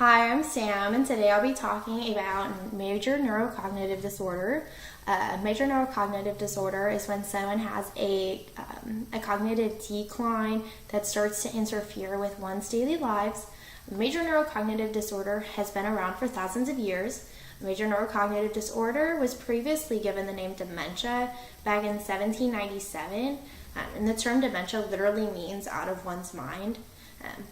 Hi, I'm Sam, and today I'll be talking about major neurocognitive disorder. Major neurocognitive disorder is when someone has a cognitive decline that starts to interfere with one's daily lives. Major neurocognitive disorder has been around for thousands of years. Major neurocognitive disorder was previously given the name dementia back in 1797, and the term dementia literally means out of one's mind.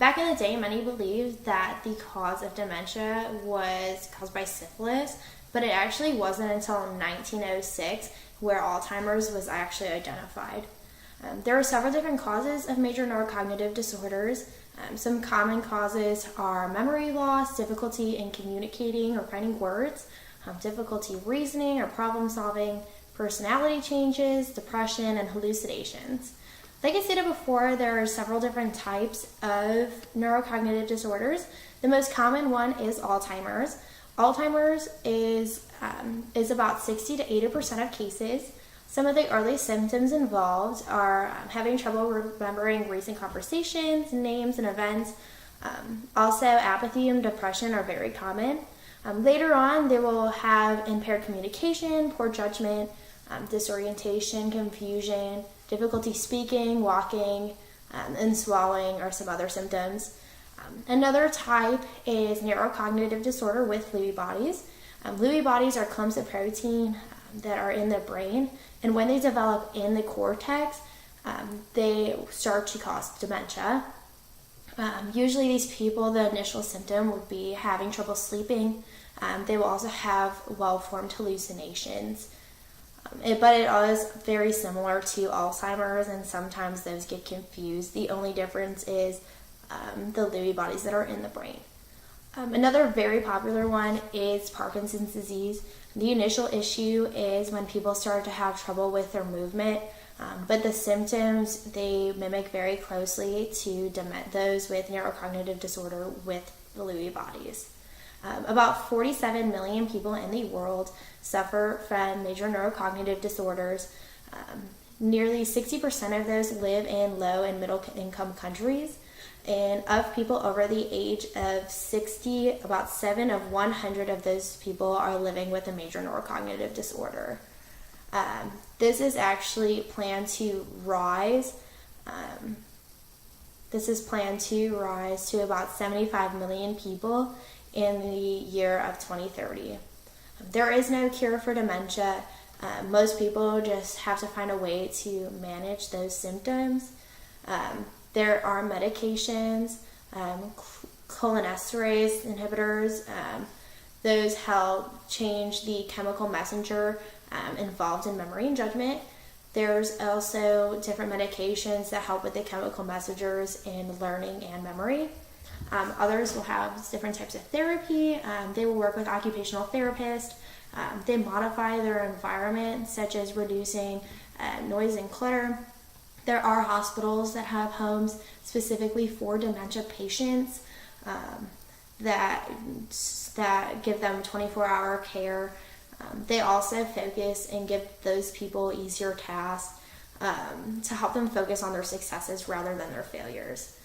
Back in the day, many believed that the cause of dementia was caused by syphilis, but it actually wasn't until 1906 where Alzheimer's was actually identified. There are several different causes of major neurocognitive disorders. Some common causes are memory loss, difficulty in communicating or finding words, difficulty reasoning or problem solving, personality changes, depression, and hallucinations. Like I stated before, there are several different types of neurocognitive disorders. The most common one is Alzheimer's. Alzheimer's is about 60 to 80% of cases. Some of the early symptoms involved are having trouble remembering recent conversations, names, and events. Also, apathy and depression are very common. Later on, they will have impaired communication, poor judgment, disorientation, confusion, difficulty speaking, walking, and swallowing are some other symptoms. Another type is neurocognitive disorder with Lewy bodies. Lewy bodies are clumps of protein that are in the brain, and when they develop in the cortex, they start to cause dementia. Usually these people, the initial symptom would be having trouble sleeping. They will also have well-formed hallucinations. But it is very similar to Alzheimer's, and sometimes those get confused. The only difference is the Lewy bodies that are in the brain. Another very popular one is Parkinson's disease. The initial issue is when people start to have trouble with their movement, but the symptoms, they mimic very closely to those with neurocognitive disorder with the Lewy bodies. About 47 million people in the world suffer from major neurocognitive disorders. Nearly 60% of those live in low and middle income countries. And of people over the age of 60, about 7 of 100 of those people are living with a major neurocognitive disorder. This is actually planned to rise. This is planned to rise to about 75 million people in the year of 2030. There is no cure for dementia. Most people just have to find a way to manage those symptoms. There are medications, cholinesterase inhibitors. Those help change the chemical messenger involved in memory and judgment. There's also different medications that help with the chemical messengers in learning and memory. Others will have different types of therapy. They will work with occupational therapists. They modify their environment, such as reducing noise and clutter. There are hospitals that have homes specifically for dementia patients that give them 24-hour care. They also focus and give those people easier tasks to help them focus on their successes rather than their failures.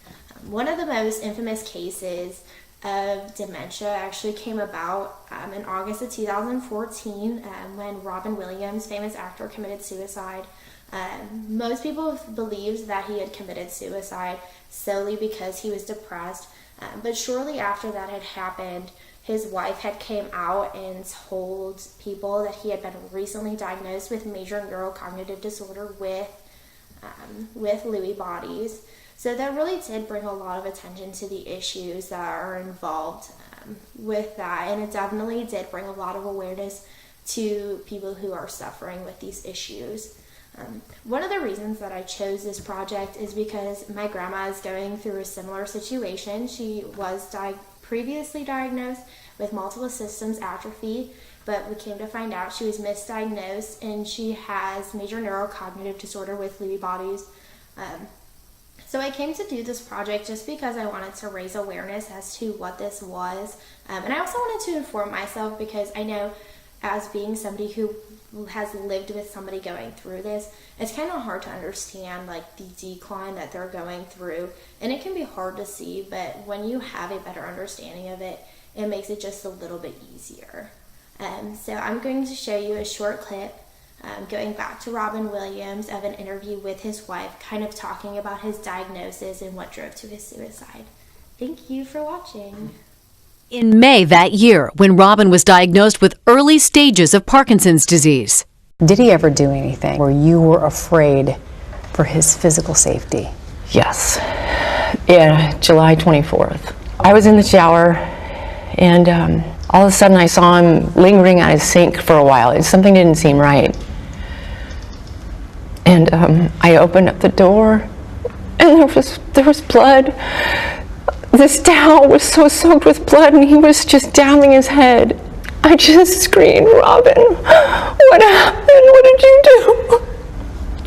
One of the most infamous cases of dementia actually came about in August of 2014 when Robin Williams, famous actor, committed suicide. Most people believed that he had committed suicide solely because he was depressed, but shortly after that had happened, his wife had came out and told people that he had been recently diagnosed with major neurocognitive disorder with Lewy bodies. So that really did bring a lot of attention to the issues that are involved with that, and it definitely did bring a lot of awareness to people who are suffering with these issues. One of the reasons that I chose this project is because my grandma is going through a similar situation. She was previously diagnosed with multiple systems atrophy, but we came to find out she was misdiagnosed and she has major neurocognitive disorder with Lewy bodies. So I came to do this project just because I wanted to raise awareness as to what this was. And I also wanted to inform myself because I know as being somebody who has lived with somebody going through this, it's kind of hard to understand like the decline that they're going through, and it can be hard to see, but when you have a better understanding of it, it makes it just a little bit easier. So I'm going to show you a short clip going back to Robin Williams of an interview with his wife, kind of talking about his diagnosis and what drove to his suicide. Thank you for watching. In May that year, when Robin was diagnosed with early stages of Parkinson's disease. Did he ever do anything where you were afraid for his physical safety? Yes. Yeah, July 24th. I was in the shower, and all of a sudden I saw him lingering at his sink for a while. Something didn't seem right. And I opened up the door, and there was blood. This towel was so soaked with blood, and he was just downing his head. I just screamed, "Robin, what happened? What did you do?"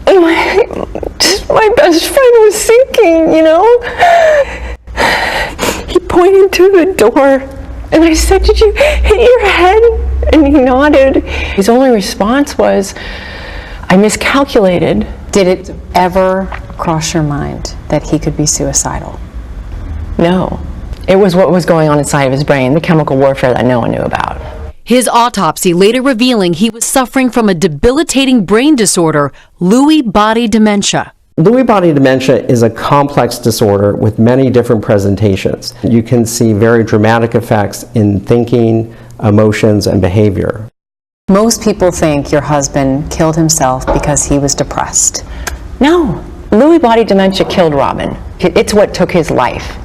And my best friend was sinking, you know? He pointed to the door, and I said, "Did you hit your head?" And he nodded. His only response was, "I miscalculated." Did it ever cross your mind that he could be suicidal? No. It was what was going on inside of his brain, the chemical warfare that no one knew about. His autopsy later revealing he was suffering from a debilitating brain disorder, Lewy body dementia. Lewy body dementia is a complex disorder with many different presentations. You can see very dramatic effects in thinking, emotions, and behavior. Most people think your husband killed himself because he was depressed. No. Lewy body dementia killed Robin. It's what took his life.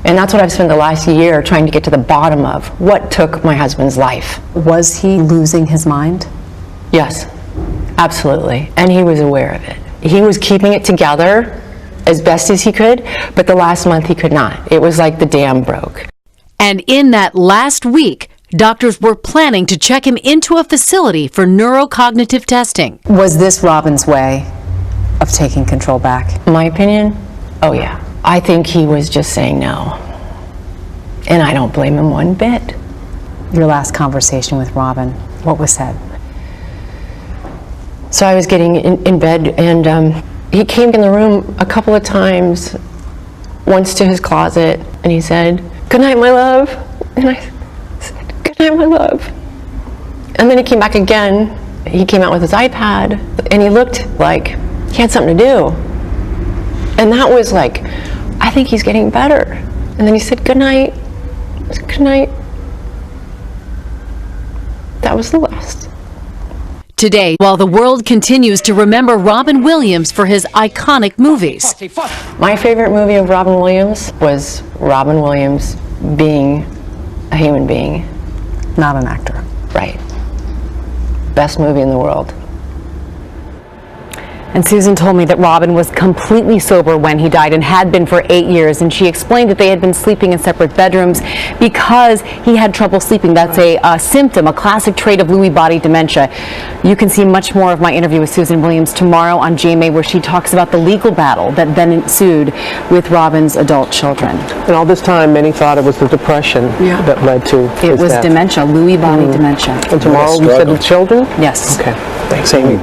And that's what I've spent the last year trying to get to the bottom of. What took my husband's life? Was he losing his mind? Yes, absolutely. And he was aware of it. He was keeping it together as best as he could, but the last month he could not. It was like the dam broke. And in that last week, doctors were planning to check him into a facility for neurocognitive testing. Was this Robin's way of taking control back? My opinion? Oh yeah. I think he was just saying no. And I don't blame him one bit. Your last conversation with Robin, what was said? So I was getting in bed, and he came in the room a couple of times, once to his closet, and he said, "Good night, my love." And I said, "Good night, my love." And then he came back again. He came out with his iPad, and he looked like he had something to do. And that was like, I think he's getting better. And then he said, "Good night." I said, "Good night." That was the last. Today, while the world continues to remember Robin Williams for his iconic movies. My favorite movie of Robin Williams was Robin Williams being a human being. Not an actor. Right. Best movie in the world. And Susan told me that Robin was completely sober when he died and had been for 8 years. And she explained that they had been sleeping in separate bedrooms because he had trouble sleeping. That's a symptom, a classic trait of Lewy body dementia. You can see much more of my interview with Susan Williams tomorrow on GMA, where she talks about the legal battle that then ensued with Robin's adult children. And all this time, many thought it was the depression that led to his It was death. dementia, Lewy body dementia. And tomorrow we said the children? Yes. Okay. Thanks, Amy.